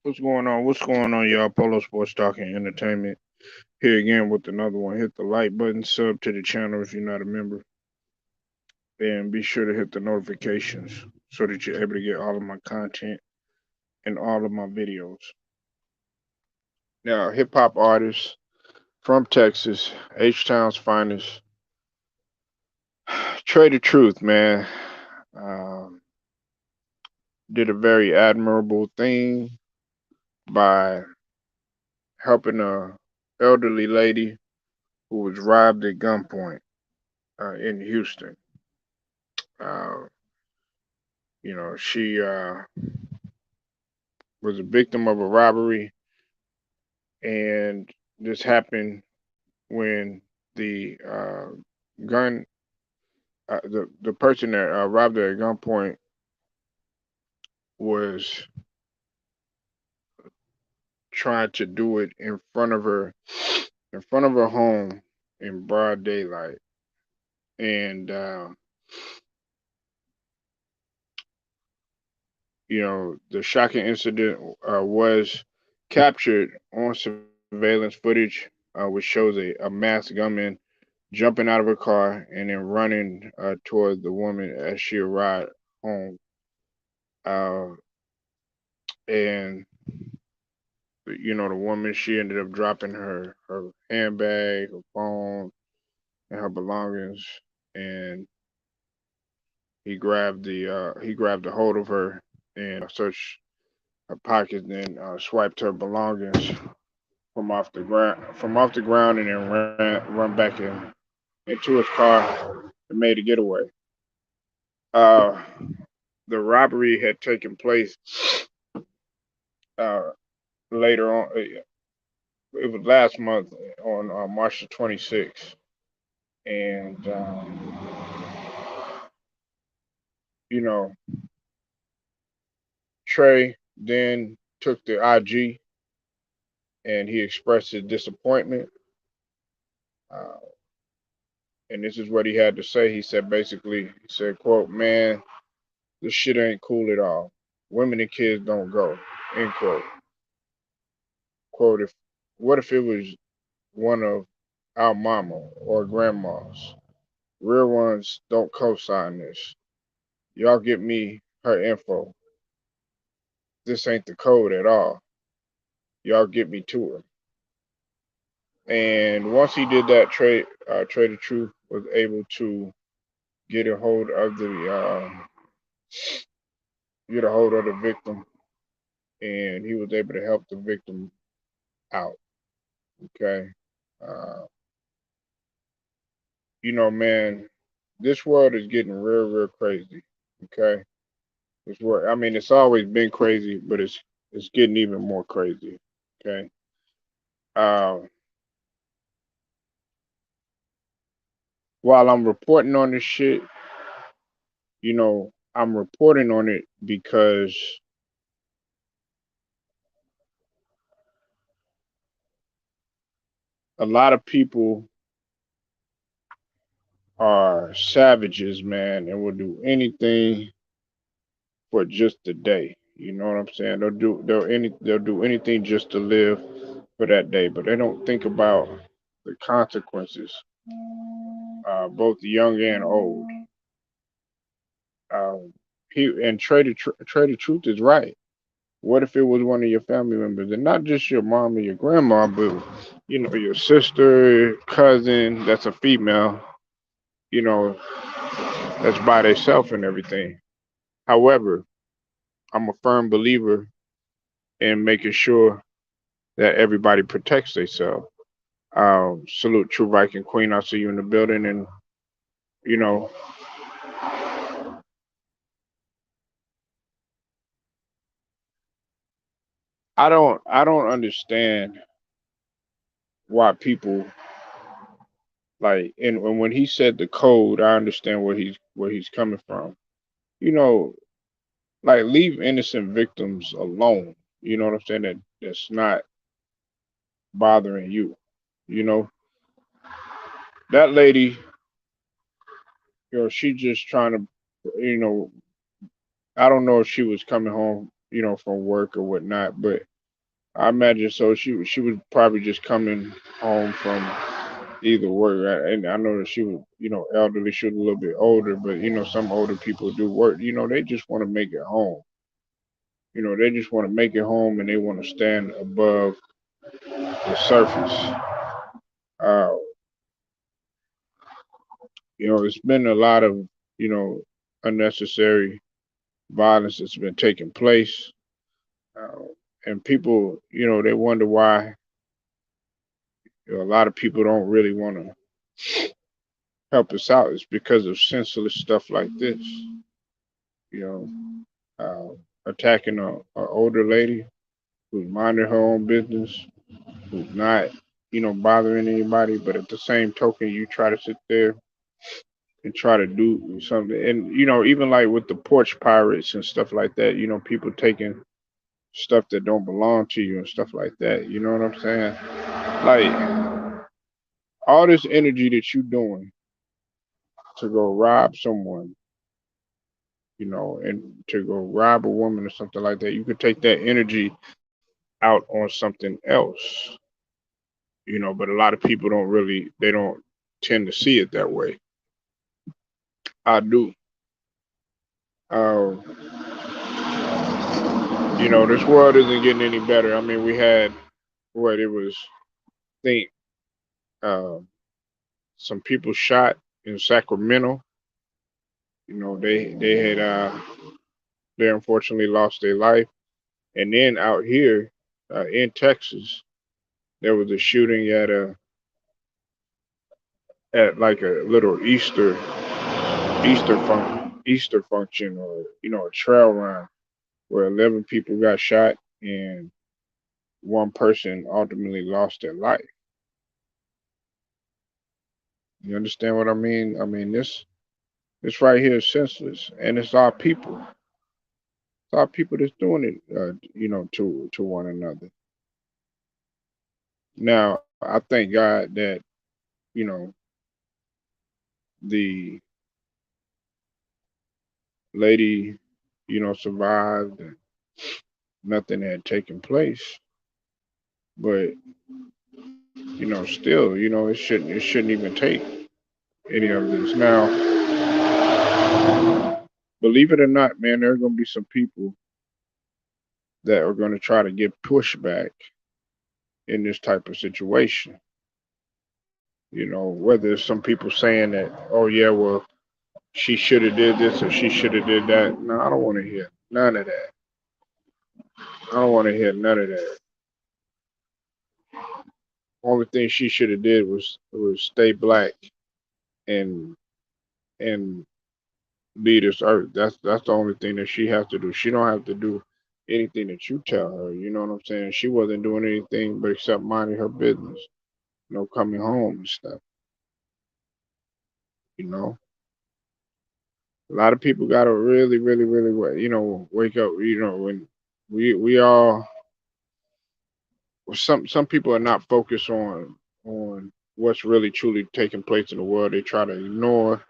What's going on? What's going on, y'all? Polo Sports Talking Entertainment here again with another one. Hit the like button, sub to the channel if you're not a member, and be sure to hit the notifications so that you're able to get all of my content and all of my videos. Now, hip hop artist from Texas, H Town's finest, Trae the Truth, man, um, did a very admirable thing by helping a elderly lady who was robbed at gunpoint in Houston. Uh, she was a victim of a robbery, and this happened when the gun, the person that robbed her at gunpoint was trying to do it in front of her home in broad daylight, and the shocking incident was captured on surveillance footage, which shows a masked gunman jumping out of her car and then running toward the woman as she arrived home. Uh, and the woman, she ended up dropping her handbag, her phone, and her belongings, and he grabbed a hold of her and searched her pockets, then swiped her belongings from off the ground, and then run back into his car and made a getaway. Uh, the robbery had taken place uh, later on. It was last month on March the 26th, and you know Trae then took the IG and he expressed his disappointment. Uh, and this is what he had to say. He said, "quote Man, this shit ain't cool at all. Women and kids don't go." End quote. Quote If what if it was one of our mama or grandmas? Real ones don't co-sign this. Y'all get me her info. This ain't the code at all. Y'all get me to her. And once he did that, Trae the Truth was able to get a hold of the victim, and he was able to help the victim out. Okay, uh, man, this world is getting real, real crazy. Okay, this world. I mean, it's always been crazy, but it's getting even more crazy. Okay. Uh, while I'm reporting on this shit, I'm reporting on it because a lot of people are savages, man, and will do anything for just a day. You know what I'm saying? They'll do anything just to live for that day, but they don't think about the consequences, both young and old. Um, Trey the Truth is right. What if it was one of your family members, and not just your mom or your grandma, but your sister, cousin, that's a female, you know, that's by themselves and everything. However, I'm a firm believer in making sure that everybody protects themselves. Salute True Viking Queen. I see you in the building, and you know, I don't understand why people like, and when he said the code, I understand where he's coming from. You know, like leave innocent victims alone. You know what I'm saying? That's not bothering you. You know, that lady, she just trying to, I don't know if she was coming home, from work or whatnot, but I imagine so. She was probably just coming home from either work, and I know that she was, elderly. She was a little bit older, but some older people do work. They just want to make it home. They just want to make it home, and they want to stand above the surface. Uh, it's been a lot of, you know, unnecessary violence that's been taking place. Uh, and people, they wonder why a lot of people don't really want to help us out. It's because of senseless stuff like this, you know, attacking a older lady who's minding her own business, who's not, bothering anybody. But at the same token, you try to sit there and try to do something. And, even like with the porch pirates and stuff like that, people taking stuff that don't belong to you and stuff like that. You know what I'm saying? Like all this energy that you're doing to go rob someone, and to go rob a woman or something like that, you could take that energy out on something else, but a lot of people they don't tend to see it that way. I do. Uh, this world isn't getting any better. I mean, we had what it was, I think, uh, some people shot in Sacramento. They had they unfortunately lost their life, and then out here in Texas, there was a shooting at like a little Easter function, or a trail run where 11 people got shot and one person ultimately lost their life. You understand what I mean? I mean this right here is senseless, and it's our people. It's our people that's doing it, to one another. Now, I thank God that you know the lady, survived and nothing had taken place. But still, it shouldn't even take any of this. Now, believe it or not, man, there are gonna be some people that are gonna try to get pushback in this type of situation. Whether it's some people saying that, oh yeah, well, she should have did this or she should have did that. No, I don't want to hear none of that. I don't want to hear none of that. Only thing she should have did was stay black and and lead this earth. That's the only thing that she has to do. She don't have to do anything that you tell her. You know what I'm saying? She wasn't doing anything but except minding her business. Coming home and stuff. You know, a lot of people gotta really, really, really, wake up. When we all some people are not focused on what's really truly taking place in the world. They try to ignore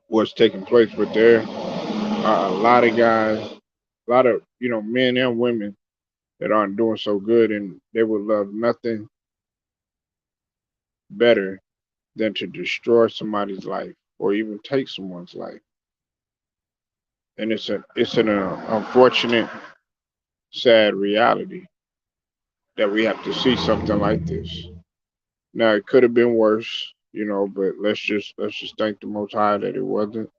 what's taking place, but there are a lot of guys, a lot of men and women that aren't doing so good, and they would love nothing better than to destroy somebody's life or even take someone's life. And it's an unfortunate, sad reality that we have to see something like this. Now it could have been worse, but let's just thank the Most High that it wasn't.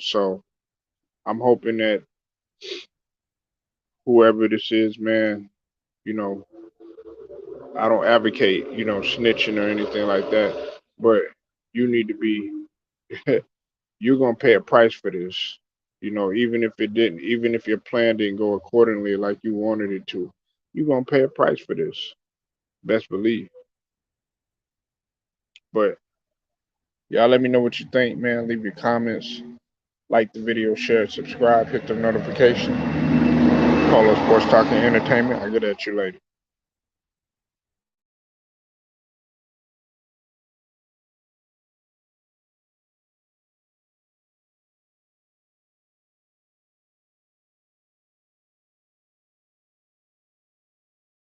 So I'm hoping that whoever this is, man, you know, I don't advocate, snitching or anything like that, but you need to be, you're gonna pay a price for this. Even if your plan didn't go accordingly like you wanted it to, you're gonna pay a price for this. Best believe. But y'all let me know what you think, man. Leave your comments, like the video, share, subscribe, hit the notification. Call us Sports Talking Entertainment. I'll get at you later.